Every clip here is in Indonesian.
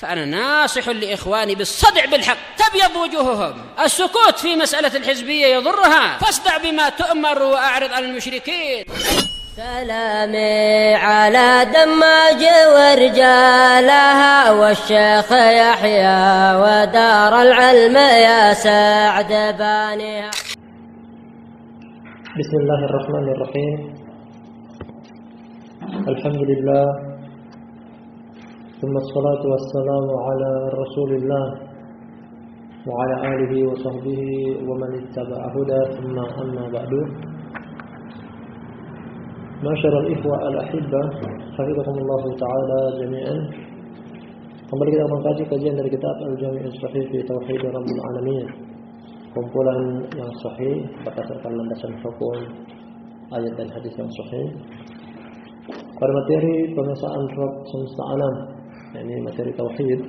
فأنا ناصح لإخواني بالصدع بالحق تبيض وجوههم. السكوت في مسألة الحزبية يضرها، فاصدع بما تؤمر وأعرض عن المشركين. سلامي على دماج ورجالها والشيخ يحيى ودار العلم يا سعد بانيها. بسم الله الرحمن الرحيم. الحمد لله ثم الصلاة والسلام على رسول الله وعلى آله وصحبه ومن اتبع هدى ثم أما بعد. Masyarul ikhwa al-ahibbah, hafizakumullah ta'ala jami'an. Kembali kita mengkaji kajian dari kitab Al-Jami' as-Sahih fi Tauhid Rabbil Alamin. Kumpulan yang sahih berdasarkan landasan hukum, ayat dan hadis yang sahih. Pada materi pengesaan Rabb semesta alam, yakni materi tauhid,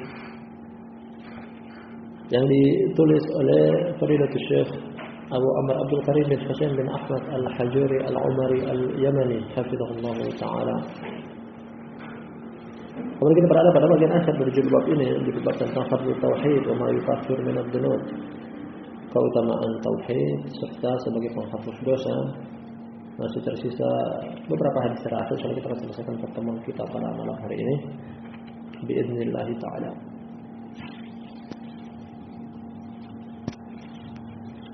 yang ditulis oleh Fadilatul Syekh Abu Amr Abdul Karim bin Husain bin Ahmad Al-Hajuri Al-Umari Al-Yamani hafizahullah ta'ala. Kemudian kita berada pada bagian akhir dari judul bab ini, di bab tentang fardhu tauhid wa ma yukaffir min ad-dunub, keutamaan tauhid serta sebagai penghapus dosa. Masih tersisa beberapa hadis terakhir, soalnya kita akan selesaikan pertemuan kita pada malam hari ini biiznillah ta'ala.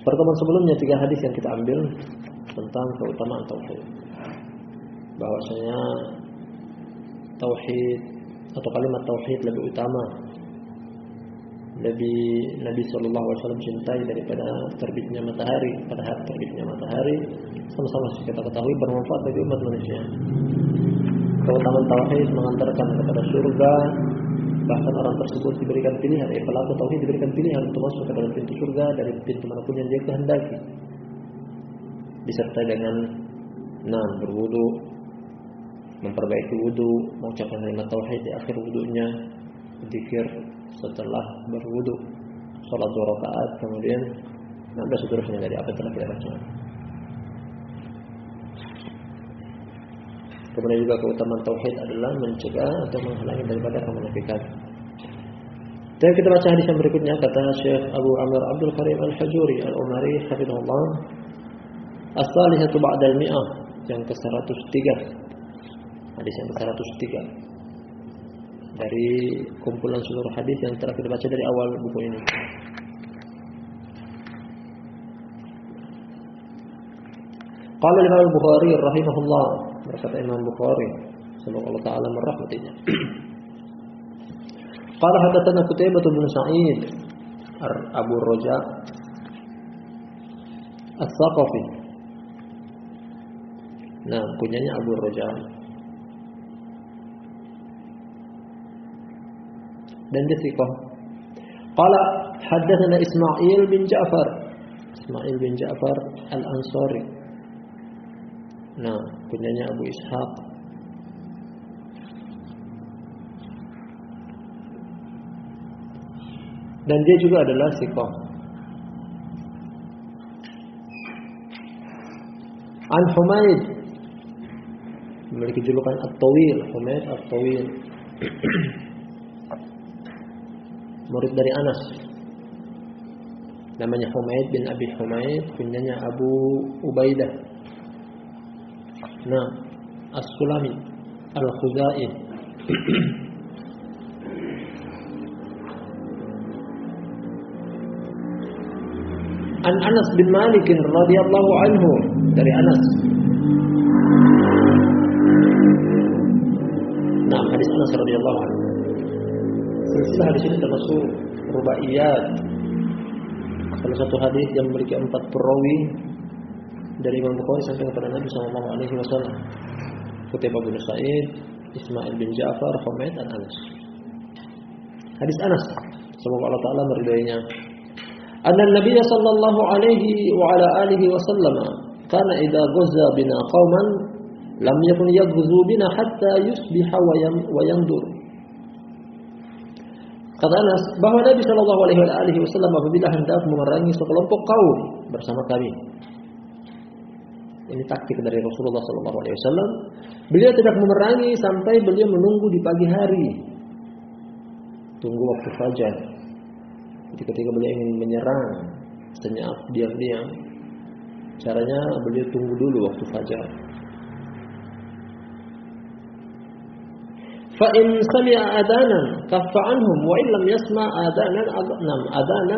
Pertemuan sebelumnya 3 hadis yang kita ambil tentang keutamaan tauhid, bahwasanya tauhid atau kalimat tauhid lebih utama, lebih Nabi SAW cintai daripada terbitnya matahari. Pada hari terbitnya matahari sama-sama kita ketahui bermanfaat bagi umat manusia. Keutamaan tauhid mengantarkan kepada surga. Bahkan orang tersebut diberikan pilihan, pelaku tauhid diberikan pilihan untuk masuk ke dalam pintu surga dari pintu manapun yang dia kehendaki, disertai dengan berwudu, memperbaiki wudu, mengucapkan kalimat tauhid di akhir wudunya, zikir setelah berwudu, salat 2 rakaat, kemudian seterusnya dari apa yang telah kita baca. Kemudian juga keutamaan tauhid adalah mencegah atau menghalangi daripada kemunafikan. Dan kita baca hadis yang berikutnya, kata Syekh Abu Amr Abdul Karim Al-Hajuri Al-Umari hafizahullah, as-salihatu ba'dal mi'ah, yang ke-103. Hadis yang ke-103 dari kumpulan seluruh hadis yang telah kita baca dari awal buku ini. Qala Imam Al-Bukhari rahimahullah, berkata Imam Bukhari semoga Allah Ta'ala merahmatinya, qala hadatsana Qutaibah bin Sa'id Abu Raja As-Saqafi. Kunyanya Abu Raja. Dan dia thiqah. Qala hadatsana Ismail bin Ja'far Al-Ansari. Kunyanya Abu Ishaq. Dan dia juga adalah thiqah. An Humaid, memiliki julukan At-Tawil, Humaid At-Tawil. Murid dari Anas. Namanya Humaid bin Abi Humaid, kunyanya Abu Ubaidah. As-Sulami Al-Khuzai. An Anas bin Malik radhiyallahu anhu, dari Anas. Hadis Anas radhiyallahu anhu. Silsilah hadis ini termasuk rubaiyat. Salah satu hadis yang memiliki 4 perawi dari Imam Bukhari sampai kepada Nabi sallallahu alaihi wasallam. Qutaibah bin Sa'id, Ismail bin Ja'far, Humaid dan Anas. Hadis Anas, semoga Allah Ta'ala meridainya. Anna Nabi sallallahu alaihi wa ala alihi wasallam kana idza ghazza bina qauman lam yakun yaghzu bina hatta yusbiha wa yandur. Kata Anas bahwa Nabi sallallahu alaihi wasallam apabila hendak memerangi sekelompok kaum bersama kami. Ini taktik dari Rasulullah SAW. Beliau tidak memerangi sampai beliau menunggu di pagi hari. tunggu waktu fajar. Jadi ketika beliau ingin menyerang senyap diam-diam, caranya beliau tunggu dulu waktu fajar. Fa in sami'a adanan kaffa anhum wa in lam yasma' adanan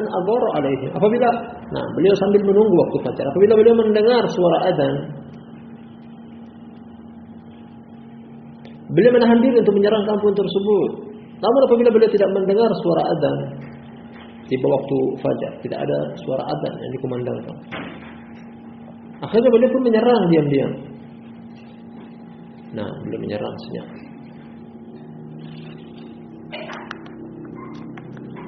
adhara alaihim. Apabila beliau sambil menunggu waktu fajar, apabila beliau mendengar suara adzan, beliau menahan diri untuk menyerang kampung tersebut. Namun apabila beliau tidak mendengar suara adzan, tiba waktu fajar, tidak ada suara adzan yang dikumandangkan, akhirnya beliau pun menyerang diam-diam. Beliau menyerang senyap.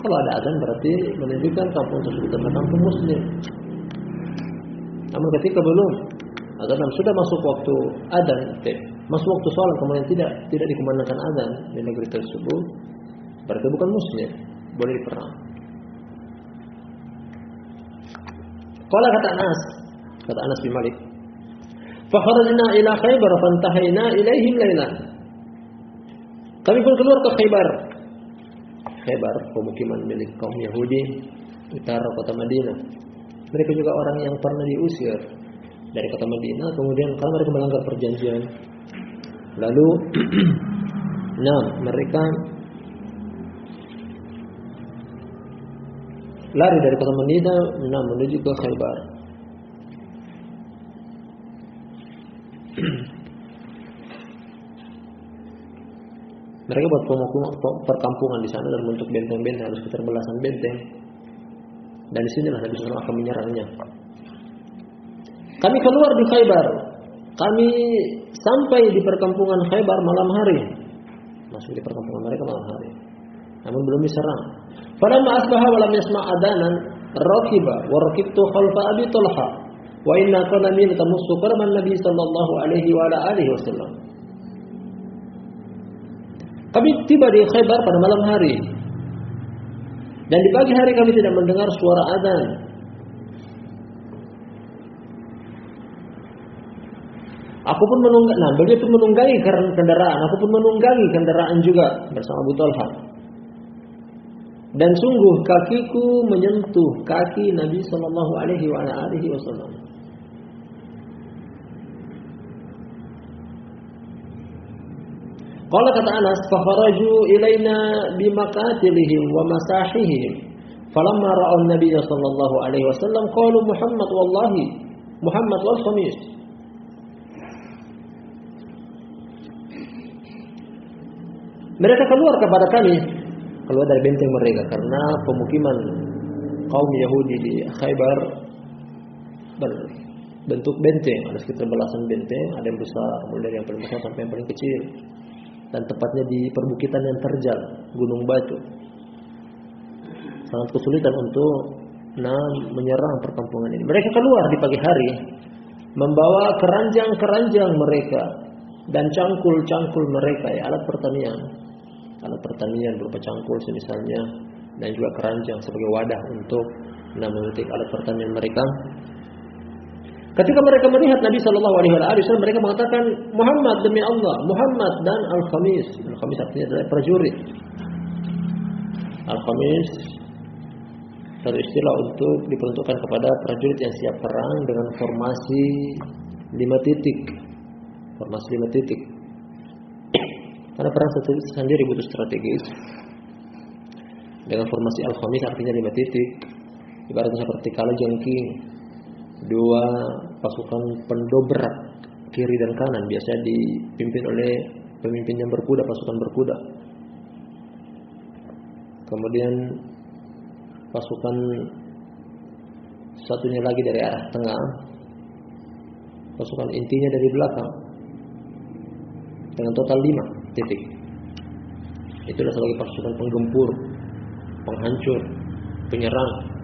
Kalau ada adzan berarti menunjukkan kampung tersebut adalah kampung muslim. Namun ketika belum adzan sudah masuk waktu adzan, masuk waktu sholat kemudian tidak dikumandangkan adzan di negeri tersebut, berarti bukan muslim, boleh diperang. Qala kata Anas bin Malik, fa kharajna ila Khaybar fantahayna ilaihim lailan. Kami pun keluar ke Khaybar, pemukiman milik kaum Yahudi utara kota Madinah. Mereka juga orang yang pernah diusir dari kota Madinah, kemudian karena mereka melanggar perjanjian, lalu mereka lari dari kota Madinah menuju ke Khaybar. Mereka buat perkampungan di sana dalam bentuk benteng-benteng, ada sekitar belasan benteng. Dan di sinilah Nabi SAW akan menyerangnya. Kami keluar di Khaybar. Kami sampai di perkampungan Khaybar malam hari. Masuk di perkampungan mereka malam hari. Namun belum diserang. Falamma asbaha wa lam yasma' adanan rakiba wa rakibtu khalfa Abi Talha wa inna kana min tamussu qaraman Nabi sallallahu alaihi wa ala alihi wasallam. Kami tiba di Khaybar pada malam hari. Dan di pagi hari kami tidak mendengar suara adzan. Aku pun beliau pun menunggangi kendaraan. Aku pun menunggangi kendaraan juga bersama Abu Talha. Dan sungguh kakiku menyentuh kaki Nabi sallallahu alaihi wasallam. Qala kata Anas, fa kharaju ilaina bi maqatilihim wa masahihim. Falamma ra'aw an-nabiy sallallahu alaihi wasallam qalu Muhammad wal khamis. Mereka keluar kepada kami, keluar dari benteng mereka karena pemukiman kaum Yahudi di Khaybar berbentuk benteng, ada sekitar belasan benteng, ada yang besar, mulai dari yang paling besar sampai yang paling kecil. Dan tepatnya di perbukitan yang terjal, Gunung Batu. Sangat kesulitan untuk menyerang perkampungan ini. Mereka keluar di pagi hari membawa keranjang-keranjang mereka dan cangkul-cangkul mereka, alat pertanian berupa cangkul misalnya, dan juga keranjang sebagai wadah untuk memetik alat pertanian mereka. Ketika mereka melihat Nabi Shallallahu Alaihi Wasallam, mereka mengatakan, Muhammad demi Allah, Muhammad dan Al-Khamis. Al-Khamis artinya adalah prajurit. Al-Khamis satu istilah untuk diperuntukkan kepada prajurit yang siap perang dengan formasi 5 titik. Formasi 5 titik. Karena perang sendiri butuh strategis. Dengan formasi Al-Khamis artinya 5 titik. Ibaratnya seperti kalajengking. 2 pasukan pendobrak kiri dan kanan, biasanya dipimpin oleh pemimpin yang berkuda, pasukan berkuda. Kemudian pasukan satunya lagi dari arah tengah, pasukan intinya dari belakang, dengan total 5 titik. Itulah sebagai pasukan penggempur, penghancur, penyerang.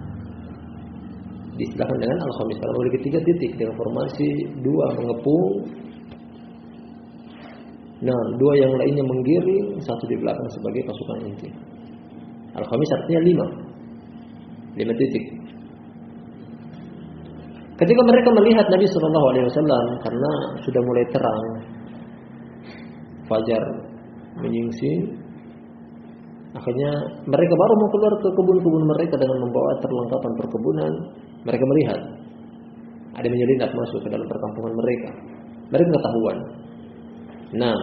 Diistilahkan dengan Al-Khamis karena memiliki 3 titik dengan formasi 2 mengepung, 2 yang lainnya menggiring, 1 di belakang sebagai pasukan inti. Al-Khamis artinya 5 titik. Ketika mereka melihat Nabi Shallallahu Alaihi Wasallam, karena sudah mulai terang, fajar menyingsing, Akhirnya mereka baru mau keluar ke kebun-kebun mereka dengan membawa perlengkapan perkebunan. Mereka melihat ada menyelinap masuk ke dalam perkampungan mereka. Mereka ketahuan. Nah,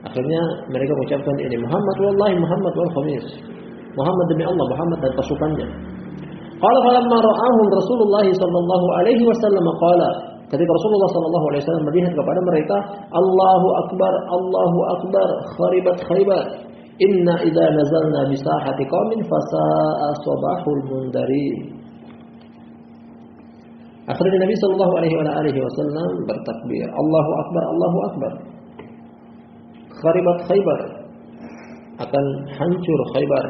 akhirnya mereka mengucapkan ini, Muhammad wallahi Muhammad wal khamis. Muhammad demi Allah, Muhammad dan pasukannya. Qala falamma ra'ahum Rasulullah sallallahu alaihi wasallam qala, ketika Rasulullah sallallahu alaihi wasallam melihat kepada mereka, Allahu akbar, Allahu akbar, kharibat khaybar. Inna idza nazalna bi sahati qaumin fasa'a sabahul mundarin. Akhirnya Nabi sallallahu alaihi wasallam bertakbir, Allahu akbar, Allahu akbar. Kharibat khaybar, akan hancur Khaybar.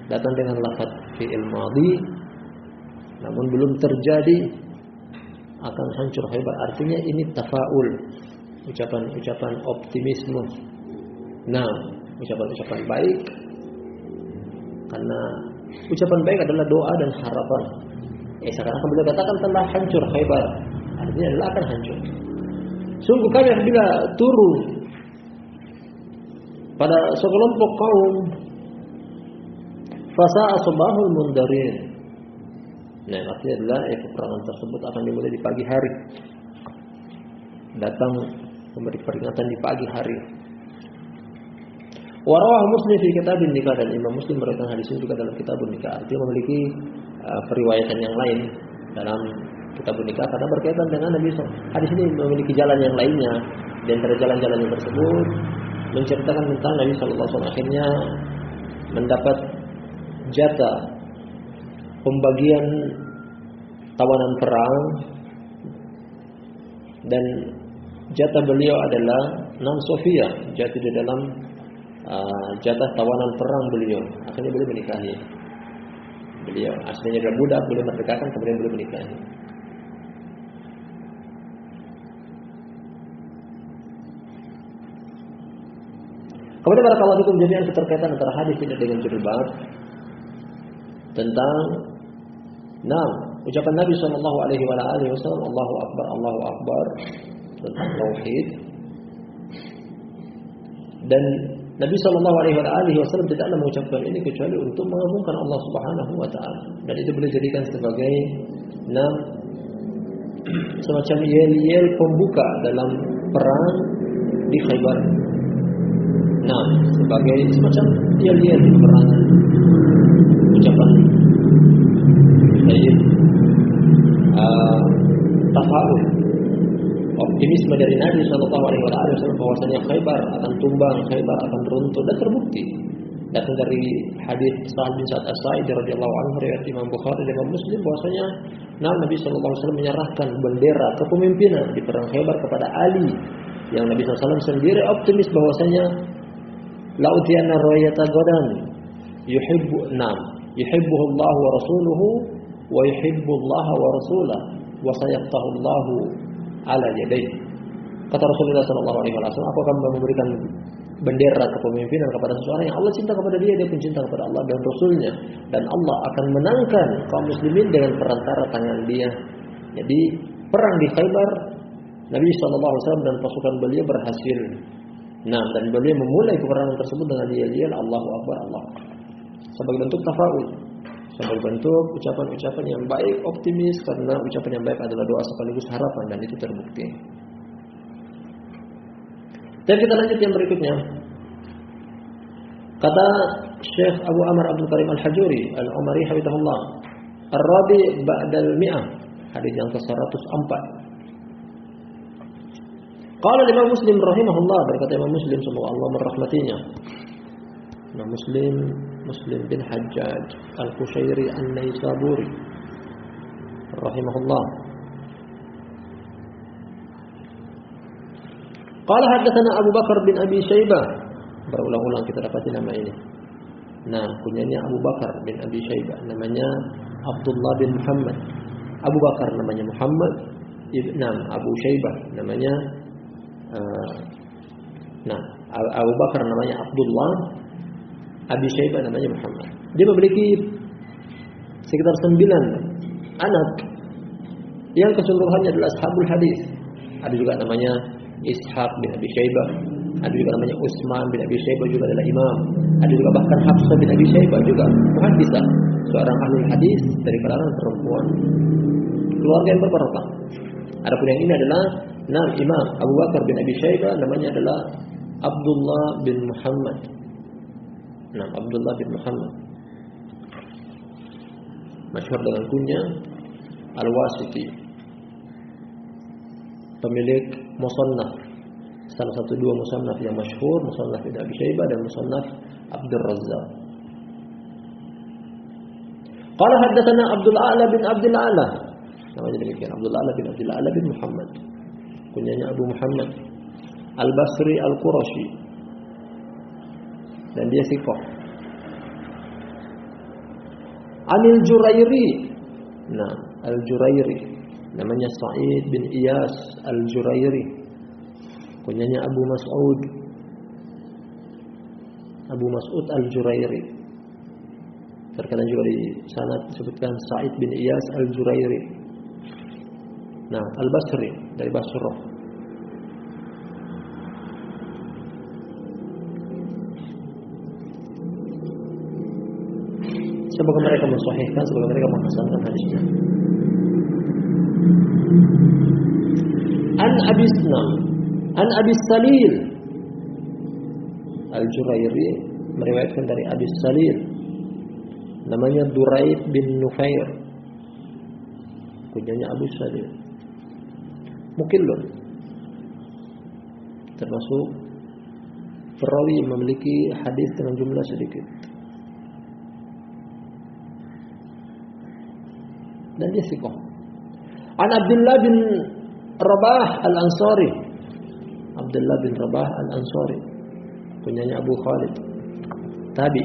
Datang dengan lafaz fi'il madhi, namun belum terjadi, akan hancur Khaybar. Artinya ini tafaul, ucapan-ucapan optimisme. Nah, ucapan-ucapan baik, karena ucapan baik adalah doa dan harapan. Sekarang beliau katakan telah hancur Khaybar, artinya adalah akan hancur. Sungguh kami apabila turun pada sekelompok kaum, fasa'a sabahul mundarin. Nah, artinya adalah peperangan tersebut akan dimulai di pagi hari. Datang memberi peringatan di pagi hari. Warawah Muslim fi kitabun nikah, dan Imam Muslim meriwayatkan hadis ini juga dalam kitabun nikah. Artinya memiliki periwayatan yang lain dalam kitabun nikah karena berkaitan dengan Nabi SAW. Hadis ini memiliki jalan yang lainnya, dan antara jalan-jalan yang tersebut menceritakan tentang Nabi SAW akhirnya mendapat jatah pembagian tawanan perang, dan jatah beliau adalah non Sofia, jatuh di dalam jatah tawanan perang beliau. Akhirnya beliau menikahi. Beliau aslinya adalah budak, beliau merdekakan, kemudian beliau menikahi. Kemudian barakallahu fikum jami'an, keterkaitan antara hadis ini dengan judul bab tentang ucapan Nabi sallallahu alaihi wasallam, Allahu akbar, Allahu akbar, tentang tauhid. Dan Nabi sallallahu alaihi wasallam tidaklah mengucapkan ini kecuali untuk mengagungkan Allah Subhanahu wa taala. Dan itu boleh dijadikan sebagai semacam yel-yel pembuka dalam perang di Khaybar. Sebagai semacam yel-yel peperangan, ucapan tafaul, optimisme dari Nabi sallallahu alaihi wasallam bahwasanya Khaybar akan tumbang, Khaybar akan runtuh, dan terbukti. Datang dari hadis Sa'ad bin Sa'ad As-Sa'idi radhiyallahu anhu riwayat Imam Bukhari dan Imam Muslim bahwasanya Nabi sallallahu alaihi wasallam menyerahkan bendera kepemimpinan di perang Khaybar kepada Ali, yang Nabi sallallahu alaihi wasallam sendiri optimis bahwasanya la'utiyana rayata godan yuhibbuhu Allah wa rasuluhu wa yuhibbu Allah wa rasulahu wa sayaqtahu Allah ala yadayhi. Kata Rasulullah sallallahu alaihi wasallam, aku akan memberikan bendera kepemimpinan kepada seseorang yang Allah cinta kepada dia pun cinta kepada Allah dan Rasulnya, dan Allah akan menangkan kaum muslimin dengan perantara tangan dia. Jadi perang di Khaybar, Nabi sallallahu alaihi wasallam dan pasukan beliau berhasil. Dan beliau memulai peperangan tersebut dengan yel-yel Allahu akbar, Allah, sebagai bentuk tafaul, sebagai bentuk ucapan-ucapan yang baik, optimis, karena ucapan yang baik adalah doa sekaligus harapan, dan itu terbukti. Dan kita lanjut yang berikutnya. Kata Syekh Abu Amr Abdul Karim Al-Hajuri Al-Umari hafizahullah, Ar-Rabi ba'dal mi'ah, hadis yang ke-104. Qala Imam Muslim rahimahullah, berkata Imam Muslim semoga Allah merahmatinya, Imam Muslim bin Hajjaj Al-Qushairi An-Naisaburi rahimahullah. Qala haddatsana Abu Bakar bin Abi Syaibah, berulang-ulang kita dapati nama ini. Kunyanya Abu Bakar bin Abi Syaibah, namanya Abdullah bin Muhammad. Abu Bakar namanya Muhammad, Abu Syaibah namanya Abu Bakar namanya Abdullah, Abi Syaibah namanya Muhammad. Dia memiliki sekitar 9 anak yang keseluruhannya adalah ashabul hadis. Ada juga namanya Ishaq bin Abi Syaibah, ada juga namanya Utsman bin Abi Syaibah, juga adalah imam. Ada juga bahkan Hafsah bin Abi Syaibah juga muhadditsah, seorang ahli hadis dari kalangan perempuan keluarga yang berbarokah. Adapun yang ini adalah Imam Abu Bakar bin Abi Syaibah, namanya adalah Abdullah bin Muhammad. Abdullah bin Muhammad, masyhur dengan kunya Al-Wasiti, pemilik Musannaf, salah satu dua musannaf yang masyhur, Musannaf Ibnu Abi Syaibah dan Musannaf Abdul Razzaq. Qala haddatsana Abdul A'la bin Abdul A'la, namanya demikian, Abdul A'la bin Abdul A'la bin Muhammad, kunyanya Abu Muhammad, Al-Basri Al-Qurashi, dan dia thiqah. Anil Jurairi, Al-Jurairi, namanya Sa'id bin Iyas Al-Jurairi, kunyanya Abu Mas'ud Al-Jurairi. Terkadang juga di sanad disebutkan Sa'id bin Iyas Al-Jurairi. Al-Basri, dari Basrah. Semoga mereka mensahihkan, semoga mereka menghasankan hadisnya. An Abi Salil Al-Jurairi meriwayatkan dari Abi Salil, namanya Duraid bin Nufair, kunyanya Abu Salil, mukillun, termasuk perawi yang memiliki hadis dengan jumlah sedikit, dan dia thiqah. An Abdullah bin Rabah Al-Ansari, Abdullah bin Rabah Al-Ansari, kunyanya Abu Khalid, tabi.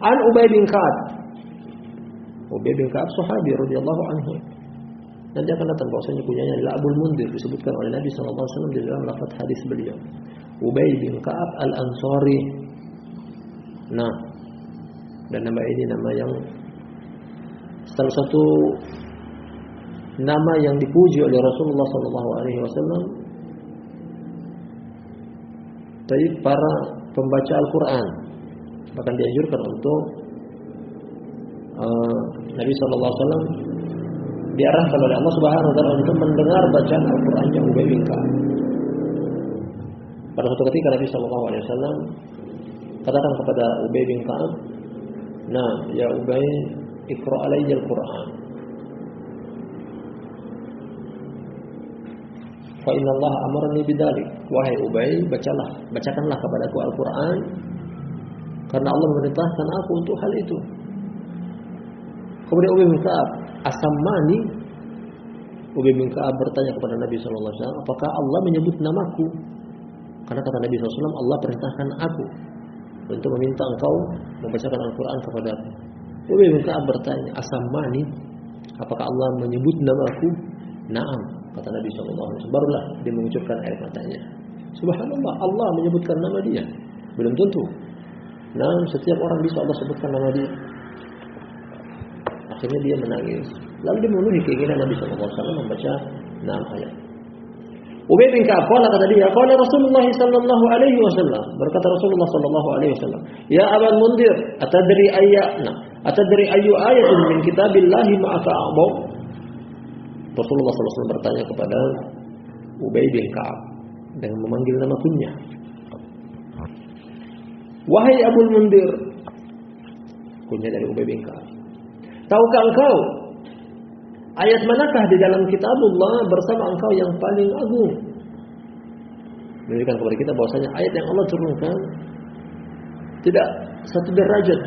An Ubay bin Ka'ab, sahabi radhiyallahu anhu. Nanti akan datang bahwasanya kunyanya adalah Abul Mundir, disebutkan oleh Nabi sallallahu alaihi wasallam di dalam lafaz hadis beliau. Ubay bin Ka'ab Al-Ansari. Dan nama ini nama yang salah satu nama yang dipuji oleh Rasulullah sallallahu alaihi wasallam dari para pembaca Al-Qur'an. Bahkan dianjurkan untuk Nabi sallallahu alaihi wasallam diarahkan oleh Allah Subhanahu wa taala untuk mendengar bacaan Al-Qur'annya Ubay bin Ka'ab. Pada suatu ketika Nabi sallallahu alaihi wasallam katakan kepada Ubay bin Ka'ab, ya Ubay, iqra alayya al-Qur'an. Fa inna Allah amarni bidzalik. Wahai Ubay, bacakanlah kepadaku Al-Qur'an, karena Allah memerintahkan aku untuk hal itu. Kemudian Ubay bin Ka'ab, asammani, Ubay bin Ka'ab bertanya kepada Nabi sallallahu alaihi wasallam, apakah Allah menyebut namaku? Karena kata Nabi sallallahu alaihi wasallam, Allah perintahkan aku untuk meminta engkau membacakan Al-Qur'an kepadaku. Ubay bin Ka'ab bertanya, asammani, apakah Allah menyebut namaku? Naam, kata Nabi sallallahu alaihi wasallam. Barulah dia mengucapkan air matanya. Subhanallah, Allah menyebutkan nama dia. Belum tentu. Setiap orang bisa Allah sebutkan nama dia. Akhirnya dia menangis. Lalu dia memenuhi keinginan Nabi sallallahu alaihi wasallam membaca 6 ayat. Ubay bin Ka'ab kata dia, qala Rasulullah sallallahu alaihi wasallam, berkata Rasulullah sallallahu alaihi wasallam, ya Abul Mundir, atadri ayyu ayatin min kitabillahi ma'aka a'dham? Rasulullah sallallahu alaihi wasallam bertanya kepada Ubay bin Ka'ab dengan memanggil nama kunyah. Wahai Abul Mundir, kunyah dari Ubay bin Ka'ab, tahukah engkau ayat manakah di dalam kitabullah bersama engkau yang paling agung? Menunjukkan kepada kita bahwasanya ayat yang Allah turunkan tidak satu derajat,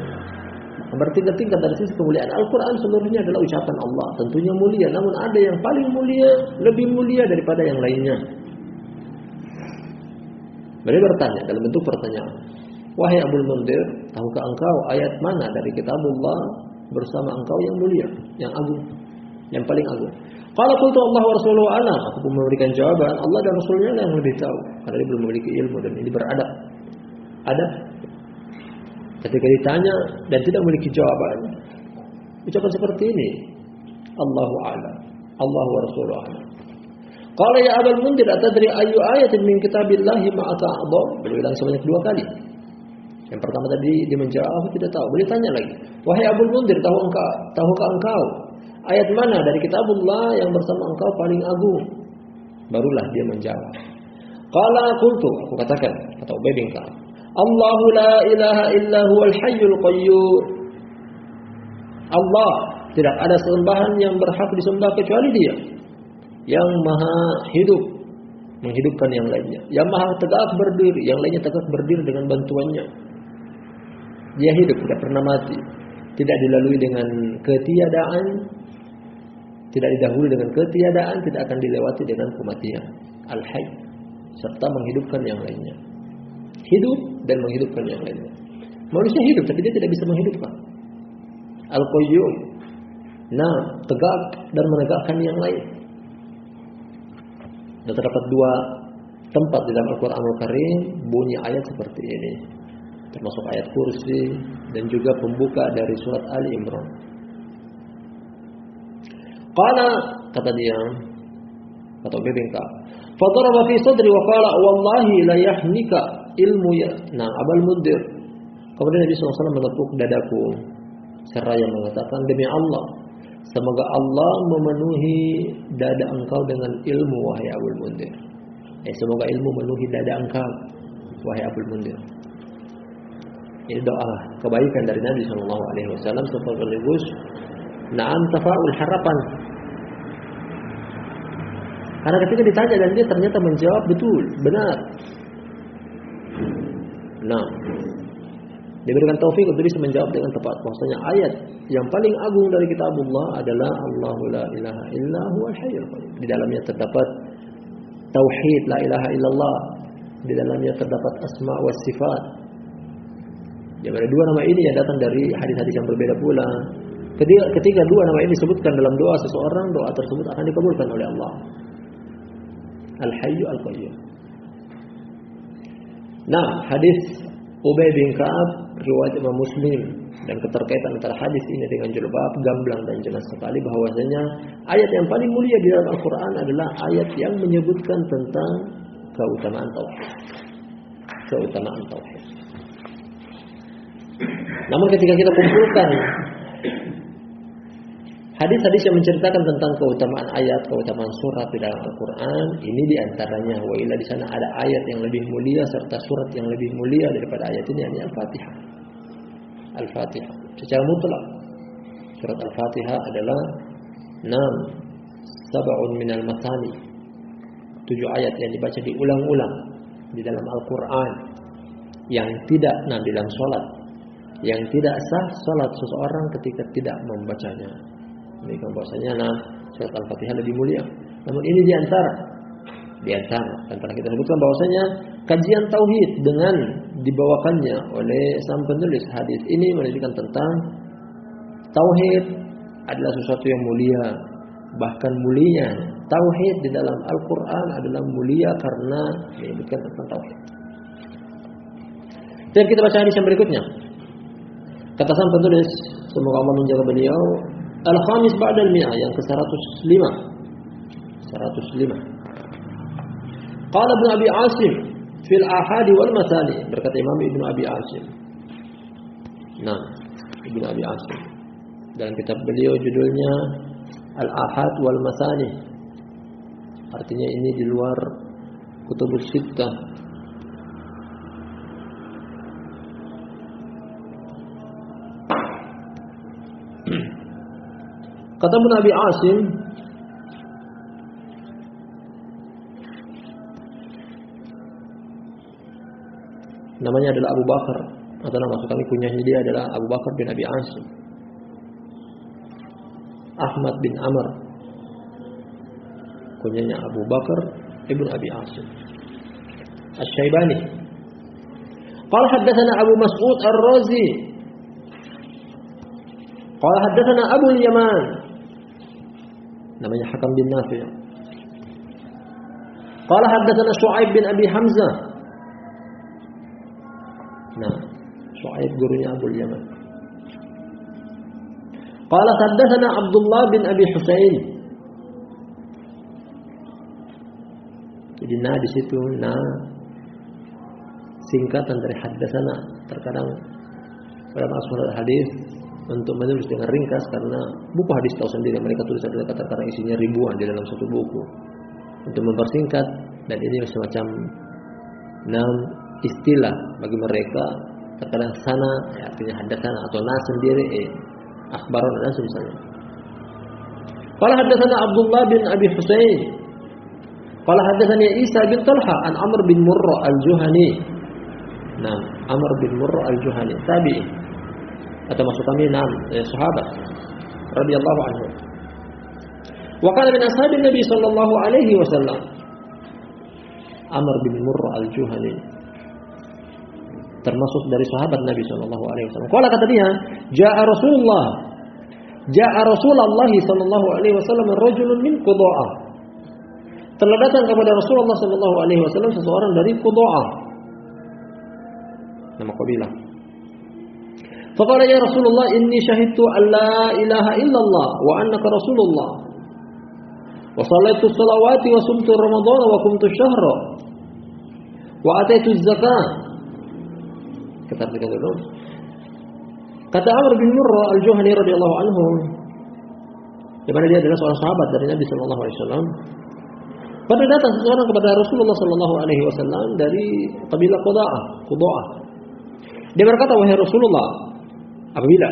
bertingkat-tingkat dari sisi kemuliaan. Al-Quran seluruhnya adalah ucapan Allah, tentunya mulia, namun ada yang paling mulia, lebih mulia daripada yang lainnya. Beliau bertanya dalam bentuk pertanyaan, wahai Abul Mundir, tahukah engkau ayat mana dari kitabullah bersama engkau yang mulia, yang agung, yang paling agung? Qala qultu Allah wa rasuluhu a'lam. Aku pun memberikan jawaban, Allah dan Rasulnya yang lebih tahu, karena dia belum memiliki ilmu dan ini beradab. Adab. Ketika ditanya dan tidak memiliki jawaban, ucapan seperti ini, Allahu a'lam, Allah wa rasuluhu a'lam. Qala ya Abul Mundhir atadri ayyu ayatin min kitabillahi ma ata'adham? Beliau bilang sebanyak 2 kali. Yang pertama tadi dia menjawab, aku tidak tahu. Beliau tanya lagi, wahai Abul Mundhir, tahukah engkau ayat mana dari kitabullah yang bersama engkau paling agung? Barulah dia menjawab. Qala qultu, aku katakan, kata Ubay bin Ka'ab, Allahu la ilaha illa huwal hayyul qayyum. Allah, tidak ada sembahan yang berhak disembah kecuali Dia, yang maha hidup, menghidupkan yang lainnya, yang maha tegak berdiri, yang lainnya tegak berdiri dengan bantuannya. Dia hidup, tidak pernah mati, tidak dilalui dengan ketiadaan, tidak didahului dengan ketiadaan, tidak akan dilewati dengan kematian. Al-Hayy, serta menghidupkan yang lainnya. Hidup dan menghidupkan yang lainnya. Manusia hidup tapi dia tidak bisa menghidupkan. Al-Qayyum, nah, tegak dan menegakkan yang lain. Dan terdapat 2 tempat di dalam Al-Quranul Karim bunyi ayat seperti ini, termasuk ayat kursi dan juga pembuka dari surat Ali Imran. Qala, kata dia, kata Ubay bin Ka'ab, fadaraba fi sadri wa qala wallahi la yahnika ilmu ya. Nah, Abul Mundhir, kemudian Nabi SAW menepuk dadaku seraya mengatakan, demi Allah, semoga Allah memenuhi dada engkau dengan ilmu, wahai Abul Mundhir. Semoga ilmu memenuhi dada engkau, wahai Abul Mundhir. Ini doa kebaikan dari Nabi SAW sekaligus na'am tafaul harapan. Karena ketika ditanya dan dia ternyata menjawab betul, benar. Nah, diberikan taufik untuk bisa menjawab dengan tepat bahwasanya ayat yang paling agung dari kitabullah adalah Allahu la ilaha illa huwal hayyul qayyum. Di dalamnya terdapat tauhid la ilaha illallah. Di dalamnya terdapat asma wa sifat. Yang ada 2 nama ini yang datang dari hadis-hadis yang berbeda pula. Ketika 2 nama ini disebutkan dalam doa seseorang, doa tersebut akan dikabulkan oleh Allah. Al-Hayyu Al-Qayyum. Nah, hadis Ubay bin Ka'ab riwayat Imam Muslim, dan keterkaitan antara hadis ini dengan jilbab gamblang dan jelas sekali bahwasanya ayat yang paling mulia di dalam Al-Qur'an adalah ayat yang menyebutkan tentang keutamaan tauhid. Keutamaan tauhid. Namun ketika kita kumpulkan hadis-hadis yang menceritakan tentang keutamaan ayat, keutamaan surat di dalam Al-Quran, ini diantaranya, wailah di sana ada ayat yang lebih mulia serta surat yang lebih mulia daripada ayat ini, yakni Al-Fatihah. Al-Fatihah secara mutlak, surat Al-Fatihah adalah 7 minal mathani, 7 ayat yang dibaca diulang-ulang di dalam Al-Quran, yang tidak di dalam sholat, yang tidak sah sholat seseorang ketika tidak membacanya. Demikian bahwasanya surat Al-Fatihah lebih mulia. Namun ini di antara kita sebutkan bahwasanya kajian tauhid dengan dibawakannya oleh sang penulis hadis ini menunjukkan tentang tauhid adalah sesuatu yang mulia. Bahkan mulia tauhid di dalam Al-Qur'an adalah mulia karena menyebutkan tentang tauhid. Dan kita baca hadis yang berikutnya. Kata sang penulis, semoga Allah menjaga beliau, Al-Khamis ba'dal mi'ah, yang ke-105. 105. Qala Ibnu Abi Asim fil ahadi wal masani, berkata Imam Ibnu Abi Asim. Nah, Ibnu Abi Asim dalam kitab beliau judulnya Al-Ahad wal Masani. Artinya ini di luar Kutubus Sittah. Kata Ibnu Abi Asim, namanya adalah Abu Bakar, atau nama maksud kami kunyahnya dia adalah Abu Bakar bin Abi Asim, Ahmad bin Amr, kunyahnya Abu Bakar ibn Abi Asim Asy-Syaibani. Qala haddatsana Abu Mas'ud Ar-Razi qala haddatsana Abu Al-Yaman, namanya Hakam bin Nafi'. Qala haddatsana Shu'aib bin Abi Hamzah. Nah, Shu'aib gurunya Abu Al-Yaman. Qala haddatsana Abdullah bin Abi Husain. Jadi di situ singkatan dari haddatsana. Terkadang ulama asal hadis untuk menulis dengan ringkas karena buku hadis tahu sendiri mereka tulis adalah kata-kata isinya ribuan di dalam satu buku. Untuk mempersingkat, dan ini semacam istilah bagi mereka. Terkadang sana artinya haddatsana atau sendiri akhbaron misalnya. Qala haddatsana Abdullah bin Abi Husain qala haddatsani Isa bin Talha an Amr bin Murra al-Juhani. Amr bin Murra al-Juhani tabi'i atau maksud kami sahabat radhiyallahu anhu. Wa kana min ashabin Nabi sallallahu alaihi wasallam. Amr bin Murra al-Juhani termasuk dari sahabat Nabi sallallahu alaihi wasallam. Qala kata dia, Ja'a Rasulullah sallallahu alaihi wasallam rajulun min Qudaa. Telah datang kepada Rasulullah sallallahu alaihi wasallam seseorang dari Qudaa. Nama kabilah. Faqala ya Rasulullah inni syahidtu an la ilaha illallah wa annaka Rasulullah. Wa shallaitu sholawati wa sumtu Ramadan wa qumtu syahra. Wa ataitu zakat. Kata dulu. Kata Amr bin Murra al-Juhani radhiyallahu anhu, di mana dia adalah seorang sahabat dari Nabi sallallahu alaihi wasallam. Pada datang seseorang kepada Rasulullah sallallahu alaihi wasallam dari kabilah Qudaa. Dia berkata, wahai Rasulullah, apabila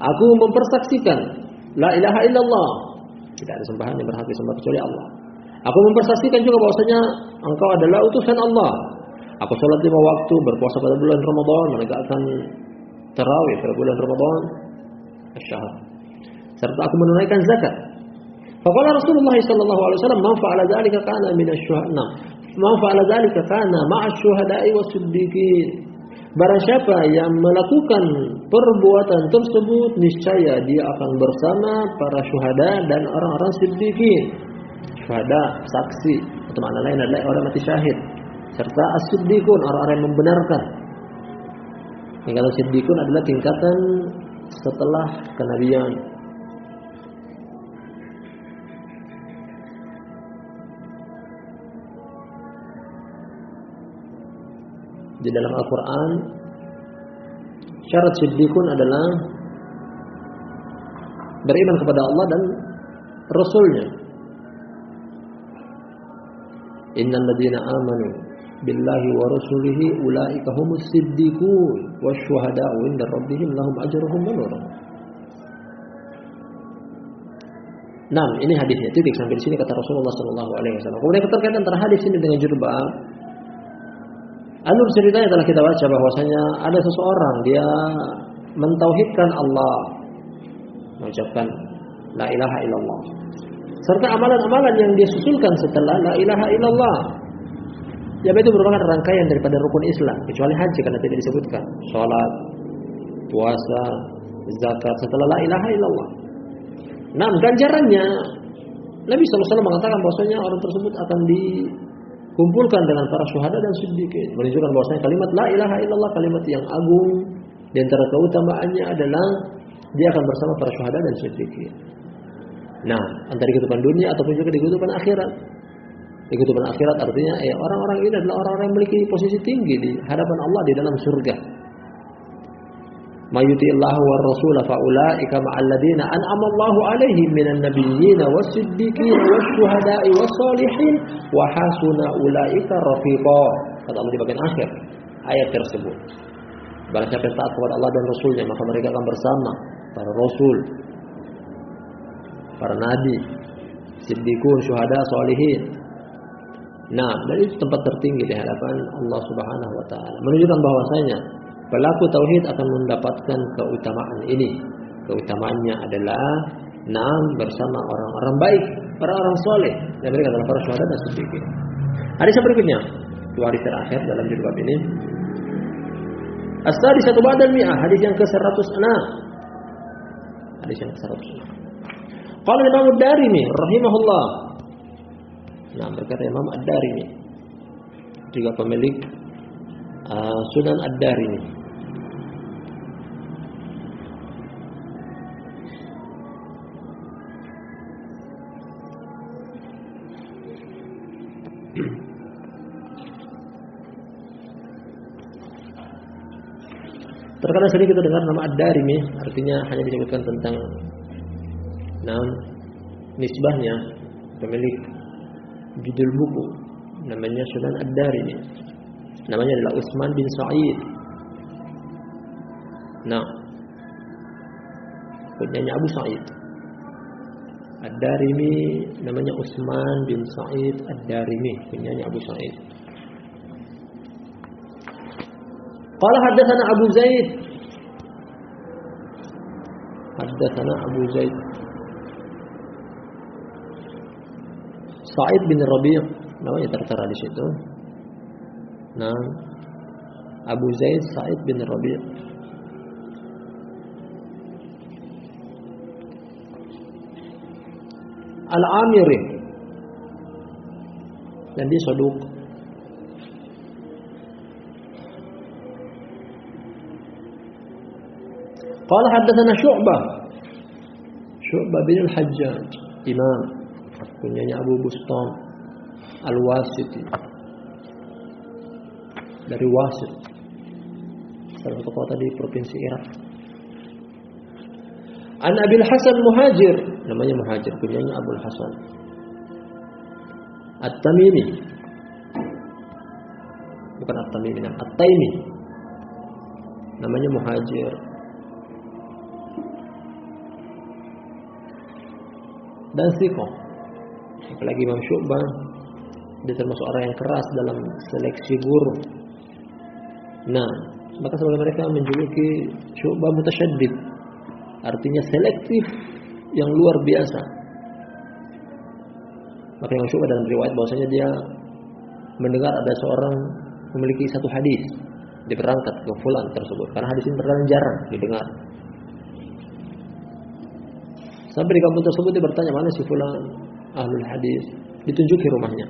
aku mempersaksikan la ilaha illallah, tidak ada sembahan yang berhak disembah kecuali Allah. Aku mempersaksikan juga bahwasanya engkau adalah utusan Allah. Aku salat 5 waktu, berpuasa pada bulan Ramadan, menegakkan tarawih pada bulan Ramadan, asy-syahr. Serta aku menunaikan zakat. Faqala Rasulullah sallallahu alaihi wasallam, "Man fa'ala dzalika kana min asy-syuhada." Man fa'ala dzalika kana ma'a asy-syuhada'i was-siddiqin. Barang siapa yang melakukan perbuatan tersebut, niscaya dia akan bersama para syuhada dan orang-orang siddiqin. Syuhada, saksi, atau makna lain adalah orang mati syahid. Serta as-siddiqun, orang-orang yang membenarkan. Tingkatan siddiqun adalah tingkatan setelah kenabian. Di dalam Al-Quran, syarat siddiqun adalah beriman kepada Allah dan Rasulnya. Innal ladzina amanu billahi wa rasulihi ulaika humus siddiqun wasyuhada'u 'inda rabbihim lahum ajruhum wa nuruhum. Ini hadisnya. Titik sampai di sini kata Rasulullah sallallahu alaihi wasallam. Kemudian keterkaitan antara hadis ini dengan judul bab. Alur ceritanya telah kita baca bahwasanya ada seseorang dia mentauhidkan Allah, mengucapkan la ilaha illallah. Serta amalan-amalan yang dia susulkan setelah la ilaha illallah. Ya, itu merupakan rangkaian daripada rukun Islam, kecuali haji karena tidak disebutkan. Salat, puasa, zakat setelah la ilaha illallah. Ganjarannya Nabi SAW mengatakan bahwasanya orang tersebut akan dikumpulkan dengan para syuhada dan siddiqin, menunjukkan bahwasanya kalimat la ilaha illallah kalimat yang agung. Di antara keutamaannya adalah dia akan bersama para syuhada dan siddiqin. Antara di kehidupan dunia ataupun juga di kehidupan akhirat. Di kehidupan akhirat artinya orang-orang ini adalah orang-orang yang memiliki posisi tinggi di hadapan Allah di dalam surga. Mayuti'illahu war rasula faulaika ma'al ladzina an'ama Allahu 'alaihim minan nabiyyin was-siddiqin wasyuhada'i was-shalihin wa hasuna ulaika rafiqa. Kata Allah di bagian akhir ayat tersebut. Barang siapa yang taat kepada Allah dan Rasulnya, maka mereka akan bersama para rasul, para nabi, siddiqun, syuhada, shalihin. Dan itu tempat tertinggi di hadapan Allah Subhanahu wa taala. Menunjukkan bahwasanya pelaku tauhid akan mendapatkan keutamaan ini. Keutamaannya adalah bersama orang-orang baik, orang-orang soleh, dan mereka adalah para syuhada dan siddiqin. Hadis yang berikutnya, dua hadis terakhir dalam judul bab ini. As-sadisatu ba'dal mi'ah, hadis yang ke-106. Hadis yang ke-106. Qala Imam Ad-Darimi rahimahullah. Berkata Imam Ad-Darimi, juga pemilik Sunan Ad-Darimi. Terkadang sering kita dengar nama Ad-Darimi, artinya hanya disebutkan tentang nisbahnya, pemilik judul buku, namanya Sunan Ad-Darimi. Namanya adalah Utsman bin Sa'id. Kunyanya Abu Sa'id. Ad-Darimi namanya Utsman bin Sa'id Ad-Darimi, kunyanya Abu Sa'id. Qala haddatsana Abu Zaid. Haddatsana Abu Zaid. Sa'id bin Rabi', namanya tertera di situ. Abu Zaid Sa'id bin Rabi'. Al-Amiri, dan dia saduq. Qala haddatsana Syu'bah bin Al-Hajjaj, imam, kunyanya Abu Bustam Al-Wasiti, dari Wasit, salah satu kota di provinsi Irak. An Abil Hasan Muhajir, namanya Muhajir, kunyanya Abul Hasan At-Tamimi, bukan At-Tamimi, At-Taimi, namanya Muhajir. Dan Thiqah, apalagi Imam Syu'bah, dia termasuk orang yang keras dalam seleksi guru. Maka sebagian mereka menjuluki Syu'bah mutasyaddid, artinya selektif yang luar biasa. Maka Imam Syu'bah dalam riwayat bahwasanya dia mendengar ada seorang memiliki satu hadis, dia berangkat ke fulan tersebut, karena hadis ini terkadang jarang didengar. Sampai di kampung tersebut dia bertanya, mana si fulan ahlul hadis, ditunjuki rumahnya.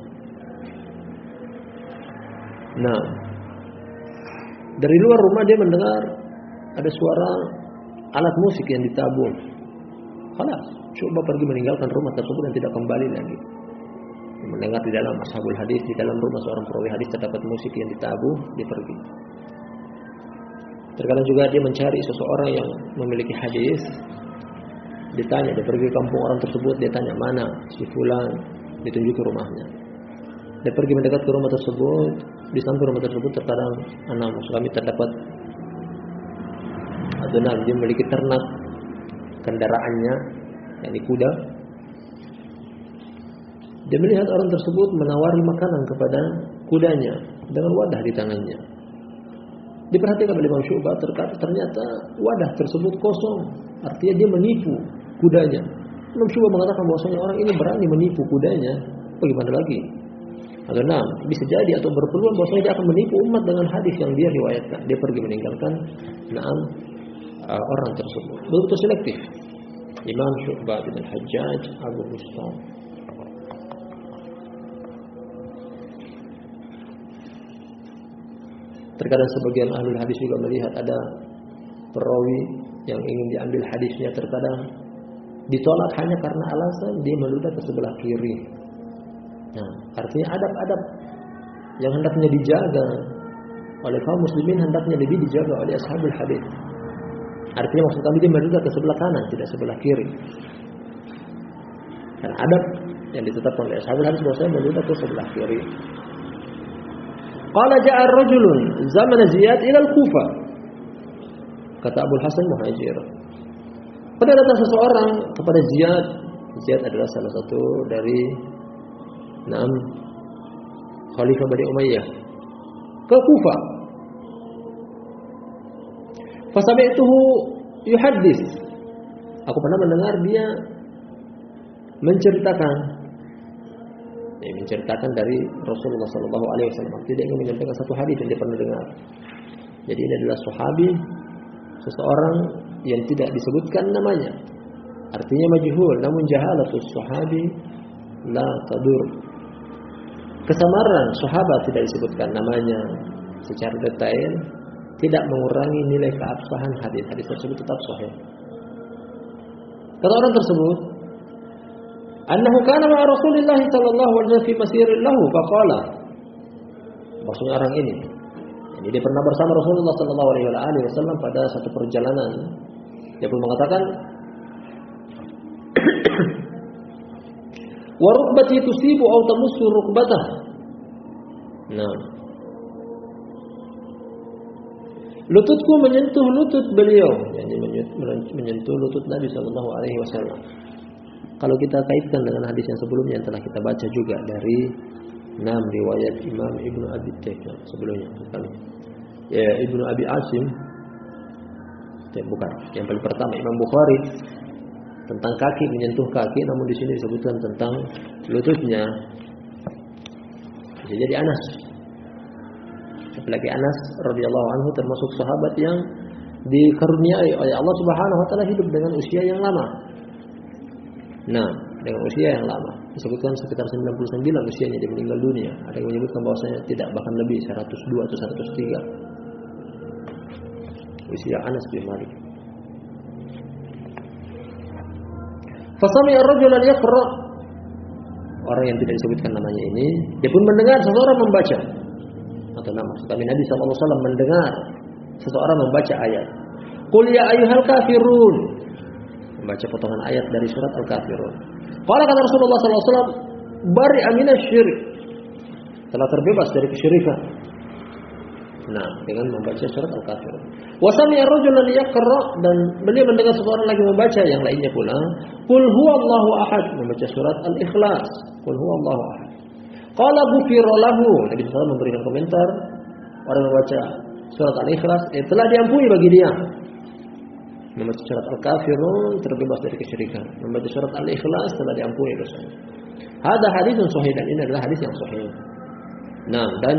Dari luar rumah dia mendengar ada suara alat musik yang ditabung. Khalas, Syu'bah pergi meninggalkan rumah tersebut dan tidak kembali lagi. Dia mendengar di dalam ashabul hadis, di dalam rumah seorang perawi hadis terdapat musik yang ditabung, dia pergi. Terkadang juga dia mencari seseorang yang memiliki hadis, ditanya, dia pergi ke kampung orang tersebut, dia tanya mana si fulan, ditunjuki rumahnya. Dia pergi mendekat ke rumah tersebut, di samping rumah tersebut terkadang maksud kami terdapat adonan, dia memiliki ternak kendaraannya, yakni kuda. Dia melihat orang tersebut menawari makanan kepada kudanya dengan wadah di tangannya. Diperhatikan oleh Imam Syu'bah, ternyata wadah tersebut kosong, artinya dia menipu kudanya. Imam Syu'bah mengatakan bahwasanya orang ini berani menipu kudanya, bagaimana lagi? Atau bisa jadi atau berpeluang bahwasanya dia akan menipu umat dengan hadis yang dia riwayatkan. Dia pergi meninggalkan orang tersebut. Begitu selektif Imam Syu'bah bin Al-Hajjaj Abu Bustam. Terkadang sebagian ahlul hadis juga melihat ada perawi yang ingin diambil hadisnya, terkadang ditolak hanya karena alasan dia meludah ke sebelah kiri. Artinya adab-adab yang hendaknya dijaga oleh kaum muslimin hendaknya lebih dijaga oleh ashabul hadis. Artinya maksud kami dia meludah ke sebelah kanan, tidak sebelah kiri. Dan adab yang ditetapkan oleh ashabul hadis bahwasanya meludah ke sebelah kiri. Qala ja'a rajulun zaman Ziyad ila al-Kufah. Kata Abu Hasan Muhajir, pada datang seseorang kepada Ziyad. Ziyad adalah salah satu dari 6 Khalifah Bani Umayyah ke Kufah. Fasami'tuhu yuhaddits. Aku pernah mendengar dia menceritakan dari Rasulullah sallallahu alaihi wasallam. Tidak ingin menyampaikan satu hadis yang dia pernah dengar. Jadi ini adalah sahabi, seseorang yang tidak disebutkan namanya. Artinya majhul, namun jahalatus sahabi la tadur. Kesamaran sahabat tidak disebutkan namanya secara detail tidak mengurangi nilai keabsahan hadis. Hadis tersebut tetap sahih. Kata orang tersebut, annahu kana ma'a Rasulillah sallallahu alaihi wasallam fi masirin lahu faqala. Maksudnya orang ini Jadi dia pernah bersama Rasulullah sallallahu alaihi wasallam pada satu perjalanan. Dia pun mengatakan, "Wa rukbati tusibu aw tamussu rukbatah." Nah, lututku menyentuh lutut beliau, yakni menyentuh lutut Nabi sallallahu alaihi wasallam. Kalau kita kaitkan dengan hadis yang sebelumnya yang telah kita baca juga dari riwayat Imam Ibnu Abi Asim sebelumnya sekali. Ya, Ibnu Abi Asim. Bukan, yang paling pertama Imam Bukhari tentang kaki menyentuh kaki, namun di sini disebutkan tentang lututnya. Bisa jadi Anas. Apalagi Anas radhiyallahu anhu termasuk sahabat yang dikaruniai oleh Allah Subhanahu wa taala hidup dengan usia yang lama. Nah, dengan usia yang lama. Disebutkan sekitar 99 usianya dia meninggal dunia. Ada yang menyebutkan bahwasanya tidak, bahkan lebih 102 atau 103. Usia Anas bin Malik. Fasami ar-rajulan yaqra. Orang yang tidak disebutkan namanya ini, dia pun mendengar seseorang membaca. Atau nama kami Nabi SAW mendengar seseorang membaca ayat. Qul ya ayyuhal kafirun. Membaca potongan ayat dari surat Al-Kafirun. Qala kata Rasulullah SAW, bari aminasy syirik. Telah terbebas dari kesyirikan. Nah, dengan membaca surat Al-Kafirun. Wa sami'a rajulan yaqra, dan beliau mendengar seseorang lagi membaca yang lainnya pula. Qul huwallahu ahad, membaca surat Al-Ikhlas. Qul huwallahu ahad. Qala ghufira lahu. Nabi SAW memberikan komentar, orang membaca surat Al-Ikhlas telah diampuni bagi dia. Membaca surat Al-Kafirun terbebas dari kesyirikan. Membaca surat Al-Ikhlas telah diampuni dosanya. Hadis haditsun sahih, dan ini adalah hadis yang sahih. Nah, dan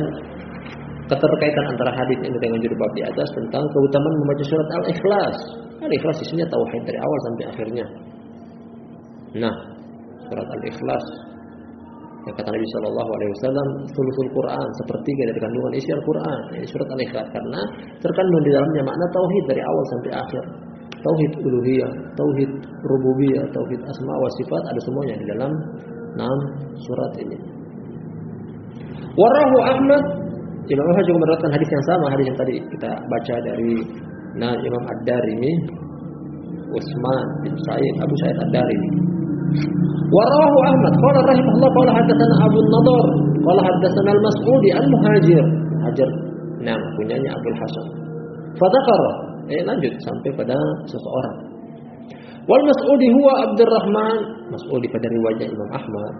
keterkaitan antara hadis ini dengan judul bab di atas tentang keutamaan membaca surat Al-Ikhlas. Al-Ikhlas isinya tauhid dari awal sampai akhirnya. Nah, surat Al-Ikhlas yang kata Nabi Shallallahu Alaihi Wasallam, sulusul Quran, sepertiga dari kandungan isi Al-Quran. Ini surat Al-Ikhlas karena terkandung di dalamnya makna tauhid dari awal sampai akhir. Tauhid uluhiyah, tauhid rububiyah, tauhid asma wa sifat, ada semuanya di dalam 6 surat ini. Warahu Ahmad, Imam Ahmad juga meriwayatkan hadis yang sama, hadis yang tadi kita baca dari Imam Ad-Darimi, Utsman bin Sa'id, Abu Sa'id Ad-Darimi. Warahu Ahmad, qala rahimahullah, qala hadatsana Abu Nadhr, qala hadatsana Al-Mas'udi Al-Muhajir. Hajar, punyanya Abdul Hasan. Fadzakara, lanjut sampai pada seseorang. Wal Mas'udi huwa Abdurrahman, Mas'udi pada riwayatnya Imam Ahmad.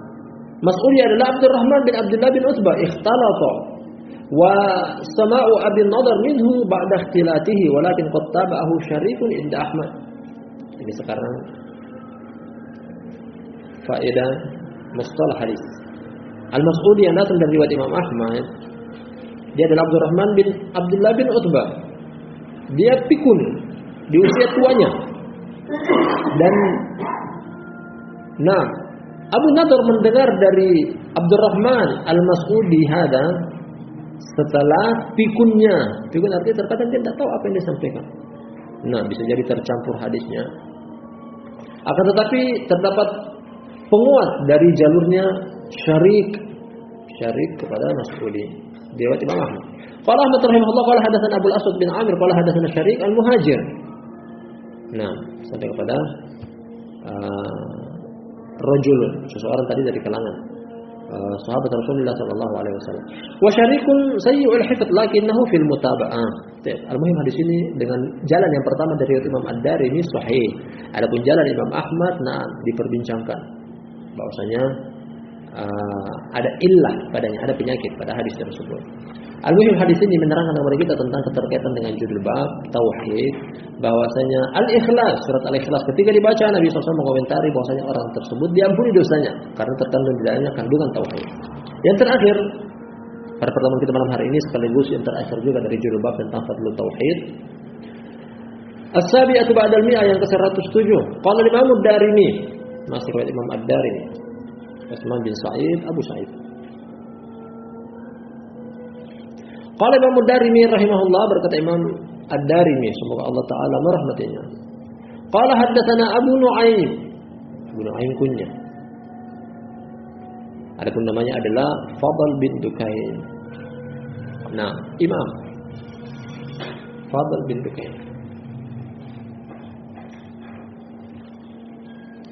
Mas'udi adalah Abdurrahman bin Abdullah bin Utsbah, ikhtalata. Wa sama'u Abi Nadhr minhu ba'da ikhtilatihi, walakin qad tabahu syarikun inda Ahmad. Ini sekarang faedah mustalah hadis. Al-Mas'udi yang datang dari riwayat Imam Ahmad, dia adalah Abdurrahman bin Abdullah bin Utsbah. Dia pikun di usia tuanya. Dan Abu Nadhr mendengar dari Abdurrahman Al-Mas'udi hada setelah pikunnya. Pikun artinya terkadang dia tidak tahu apa yang dia sampaikan. Bisa jadi tercampur hadisnya. Akan tetapi terdapat penguat dari jalurnya syarik kepada Mas'udi. Riwayat Imam Ahmad. Qala Ahmad rahimahullah, qala hadatsana Abu Al-Aswad bin Amir, qala hadatsana Syarik Al-Muhajir. Sampai kepada rajul, seseorang tadi dari kalangan sahabat Rasulullah sallallahu alaihi wasallam. Wa syarikun sayyi'ul hifdz lakinnahu fil mutaba'ah. Al-muhim hadis ini dengan jalan yang pertama dari Imam Ad-Darimi sahih. Adapun jalan Imam Ahmad diperbincangkan bahwasanya ada illah padanya, ada penyakit pada hadis tersebut. Al-muhim hadis ini menerangkan kepada kita tentang keterkaitan dengan judul bab tauhid, bahwasanya Al-Ikhlas, surat Al-Ikhlas ketika dibaca Nabi SAW mengomentari bahwasanya orang tersebut diampuni dosanya karena terkandung di dalamnya kandungan tauhid. Yang terakhir pada pertemuan kita malam hari ini sekaligus yang terakhir juga dari judul bab tentang fadlul tauhid. As-sabi'atu ba'dal mi'ah, yang ke-107. Qala Imam Ad-Darimi, masih riwayat Imam Ad-Darimi, Utsman bin Sa'id Abu Sa'id. Qala Imam Ad-Darimi rahimahullah, berkata Imam Ad-Darimi, semoga Allah taala merahmatinya. Qala haddatsana Abu Nu'aim. Abu Nu'aim kunya. Adapun namanya adalah Fadl bin Dukain. Imam Fadl bin Dukain.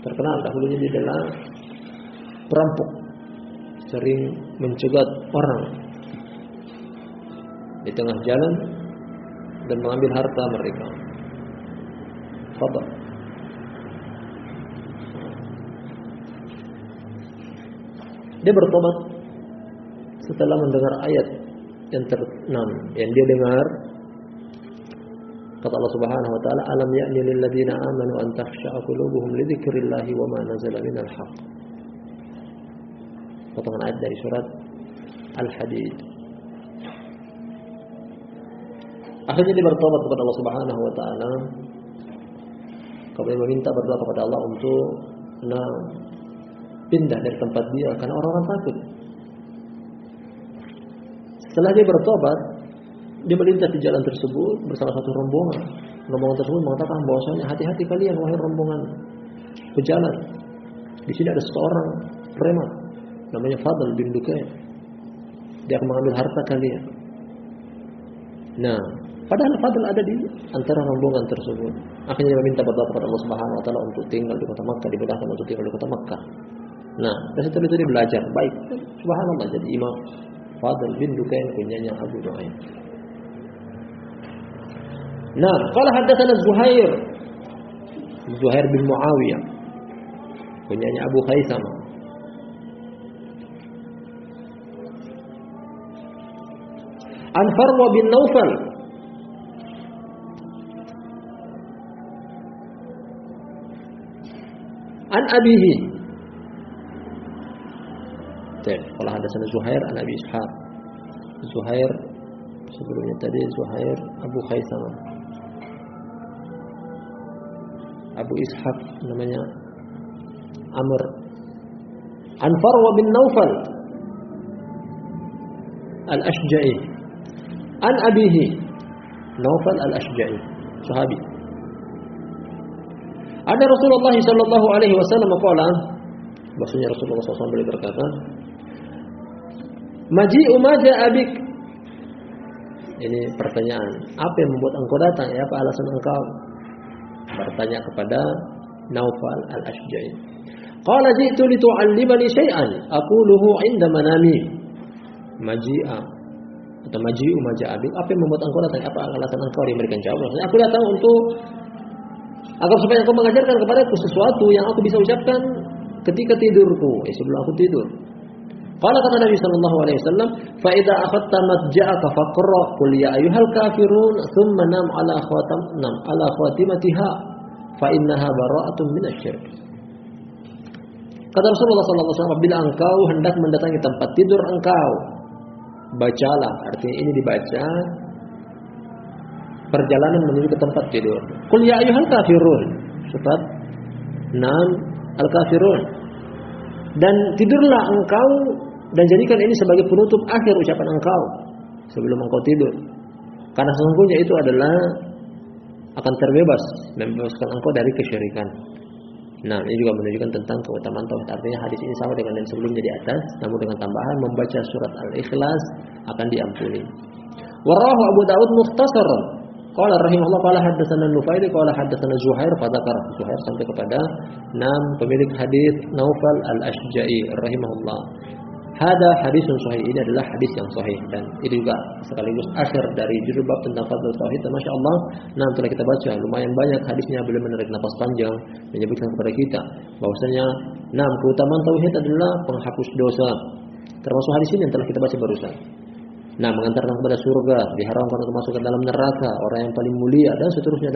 Terkenal dahulunya dia adalah perampok, sering mencegat orang di tengah jalan dan mengambil harta mereka. Fadl. Dia bertobat setelah mendengar ayat yang ter-6 yang dia dengar. Kata Allah Subhanahu wa taala, "Alam ya'ni lil ladzina amanu an takhsha'a qulubuhum li dzikrillahi wa ma nazala minal haqq." Potongan ayat dari surat Al-Hadid. Akhirnya dia bertobat kepada Allah Subhanahu wa taala. Kemudian meminta berdoa kepada Allah untuk pindah dari tempat dia karena orang-orang takut. Setelah dia bertobat, dia melintas di jalan tersebut bersama satu rombongan. Rombongan tersebut mengatakan bahwasanya hati-hati kalian wahai rombongan pejalan. Di sini ada seorang preman namanya Fadl bin Dukain. Dia akan mengambil harta kalian. Nah, padahal Fadl ada di antara rombongan tersebut. Akhirnya dia meminta berdoa kepada Allah Subhanahu wa taala untuk tinggal di kota Makkah, dimudahkan untuk tinggal di kota Makkah. Nah, dan setelah itu dia belajar baik. Subhanallah, jadi imam. Fadl bin Dukain kunyanya Abu Nu'aim. Nah, qala haddatsana Zuhair bin Muawiyah, kunyanya Abu Khaisamah. An Farwa bin Naufal, an abihi. Kalau hadatsana Zuhair an Abi Ishaq. Zuhair sebelumnya tadi Zuhair Abu Khaisamah. Abu Ishaq namanya Amr. An Farwa bin Naufal Al-Ashja'i. An abihi Naufal Al-Ashja'i, sahabi. Ada Rasulullah sallallahu alaihi wasallam qala, bahwasanya Rasulullah SAW beliau berkata, "Maji'u ma ja'a bik." Ini pertanyaan, apa yang membuat engkau datang? Ya, apa alasan engkau? Bertanya kepada Naufal Al-Ashja'i. Qala ji'tu li tu'allimani syai'an aquluhu 'inda manami. Maji'a atau maji'u ma ja'a bik, apa yang membuat engkau datang? Apa alasan engkau? Dia memberikan jawaban. Aku datang untuk agar supaya engkau mengajarkan kepadaku sesuatu yang aku bisa ucapkan ketika tidurku, sebelum aku tidur. Qala kata Nabi sallallahu alaihi wasallam, "Fa idza akhadta madja'aka faqra qul ya ayyuhal kafirun thumma nam ala khatimatiha fa innaha bara'atun minasy-syirk." Kata Rasulullah sallallahu alaihi wasallam, "Bila engkau hendak mendatangi tempat tidur engkau, bacalah." Artinya ini dibaca perjalanan menuju ke tempat tidur. Qul ya ayyuhal kafirun. Surat 6 Al-Kafirun. Dan tidurlah engkau dan jadikan ini sebagai penutup akhir ucapan engkau sebelum engkau tidur. Karena sesungguhnya itu adalah akan membebaskan engkau dari kesyirikan. Nah, ini juga menunjukkan tentang keutamaan tauhid. Artinya hadis ini sama dengan yang sebelumnya di atas, namun dengan tambahan membaca surat Al-Ikhlas akan diampuni. Warahu Abu Daud mukhtasaran. Qala rahimahullah qala haddatsana Nufaili qala haddatsana Zuhair fadzakara Zuhair sampai kepada pemilik hadis Naufal Al-Ashja'i rahimahullah. Hada hadisun sahih, ini adalah hadis yang sahih dan ini juga sekaligus akhir dari judul bab tentang fadl tauhid. Dan Masya Allah, telah kita baca lumayan banyak hadisnya, beliau menarik napas panjang menyebutkan kepada kita bahwasanya keutamaan tauhid adalah penghapus dosa. Termasuk hadis ini yang telah kita baca barusan. Mengantarkan kepada surga, diharamkan untuk masuk ke dalam neraka, orang yang paling mulia dan seterusnya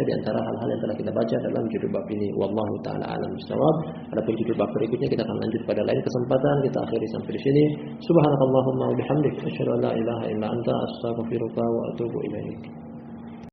di antara hal-hal yang telah kita baca dalam judul bab ini. Wallahu taala alam bissawab. Adapun judul bab berikutnya kita akan lanjut pada lain kesempatan. Kita akhiri sampai di sini. Subhanakallahumma wa bihamdik asyhadu an la ilaha illa anta astaghfiruka wa atubu ilaik.